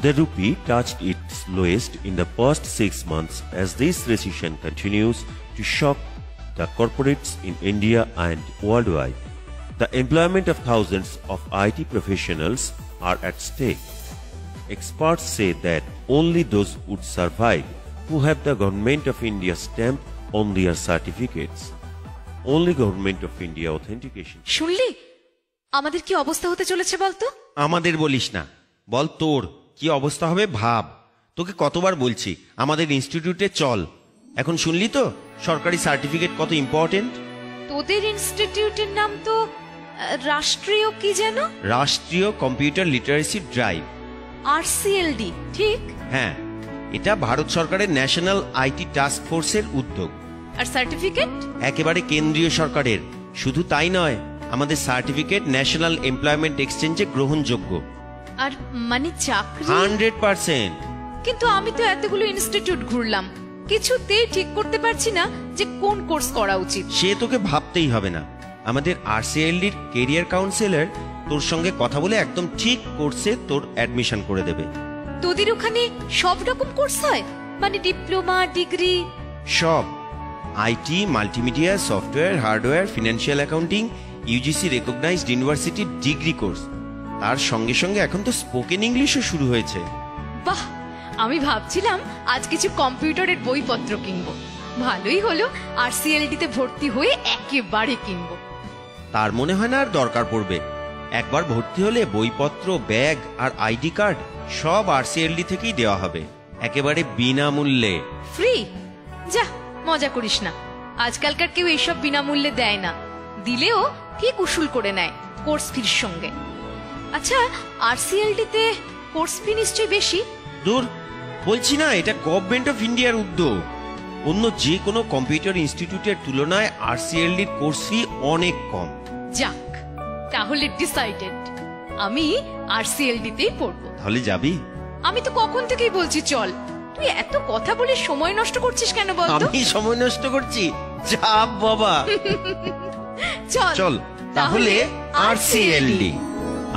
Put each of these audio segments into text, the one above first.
The rupee touched its lowest in the past 6 months as this recession continues to shock the corporates in India and worldwide. The employment of thousands of IT professionals are at stake. Experts say that only those would survive who have the Government of India stamp on their certificates. Only Government of India authentication. শুনলি আমাদের কি অবস্থা হতে চলেছে বলতো? আমাদের বলিস না, বল তোর কি অবস্থা হবে ভাব। তোকে কতবার বলছি আমাদের ইনস্টিটিউটে চল। এখন শুনলি তো সরকারি সার্টিফিকেট কত ইম্পর্টেন্ট। তোদের ইনস্টিটিউটের নাম তো রাষ্ট্রীয় কি যেন? রাষ্ট্রীয় কম্পিউটার লিটারেসি ড্রাইভ, RCLD, ঠিক? হ্যাঁ, এটা ভারত সরকারের ন্যাশনাল আইটি টাস্ক ফোর্সের উদ্যোগ। আর সার্টিফিকেট একেবারে কেন্দ্রীয় সরকারের। শুধু তাই নয়, আমাদের সার্টিফিকেট ন্যাশনাল এমপ্লয়মেন্ট এক্সচেঞ্জে গ্রহণযোগ্য। আর মানে চাকরি 100%। কিন্তু আমি তো এতগুলো ইনস্টিটিউট ঘুরলাম, কিছুতেই ঠিক করতে পারছি না যে কোন কোর্স করা উচিত। সে তোকে ভাবতেই হবে না, আমাদের RCLDর কেরিয়ার কাউন্সিলর তোর সঙ্গে কথা বলে একদম ঠিক কোর্সে তোর অ্যাডমিশন করে দেবে। তোদের ওখানে সব রকম কোর্স হয়, মানে ডিপ্লোমা, ডিগ্রি? সব, IT, multimedia, software, hardware, financial accounting, UGC recognized university degree course. তার সঙ্গে সঙ্গে এখন তো স্পোকেন ইংলিশও শুরু হয়েছে। বাহ, আমি ভাবছিলাম আজ কিছু কম্পিউটারের বইপত্র কিনবো। ভালোই হলো, RCLD-তে ভর্তি হয়ে একেবারে কিনবো। তার মনে হয় না আর দরকার পড়বে। একবার ভর্তি হলে বইপত্র, ব্যাগ আর আইডি কার্ড সব RCLD থেকেই দেওয়া হবে, একেবারে বিনামূল্যে। ফ্রি? যা, মজা করিস না। আজকালকার কেউ এইসব বিনামূল্যে দেয় না, দিলেও ঠিক উসুল করে নেয় কোর্স ফির সঙ্গে। আচ্ছা, RCLD-তে কোর্স ফি নিশ্চয়ই বেশি? দূর, বলছি না এটা গভর্নমেন্ট অফ ইন্ডিয়ার উদ্যোগ। অন্য যে কোনো কম্পিউটার ইনস্টিটিউটের তুলনায় RCLDর কোর্স ফি অনেক কম। যাক, তাহলে ডিসাইডেড, আমি RCLD-তেই পড়বো। তাহলে যাবি? আমি তো কখন থেকেই বলছি চল। তুই এত কথা বলে সময় নষ্ট করছিস কেন বলতো? আমি সময় নষ্ট করছি? যা বাবা। চল চল তাহলে RCLD।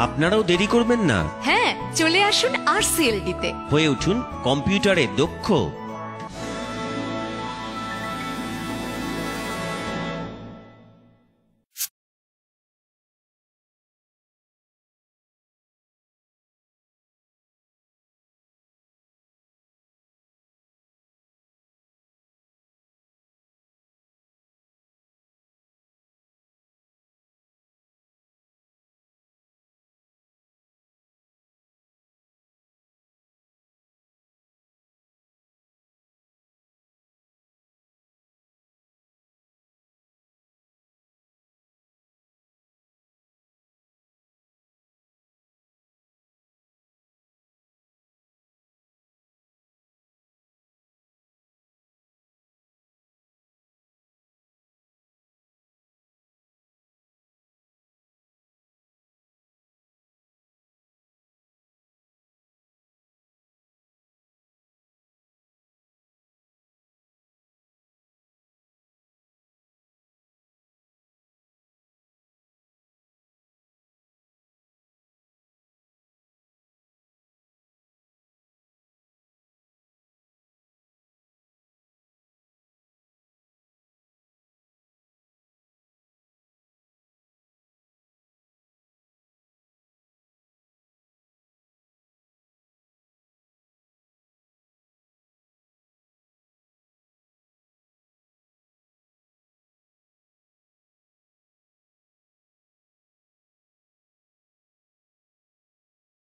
আপনারাও দেরি করবেন না, হ্যাঁ, চলে আসুন RCLD-তে। হয়ে উঠুন কম্পিউটারে দক্ষ।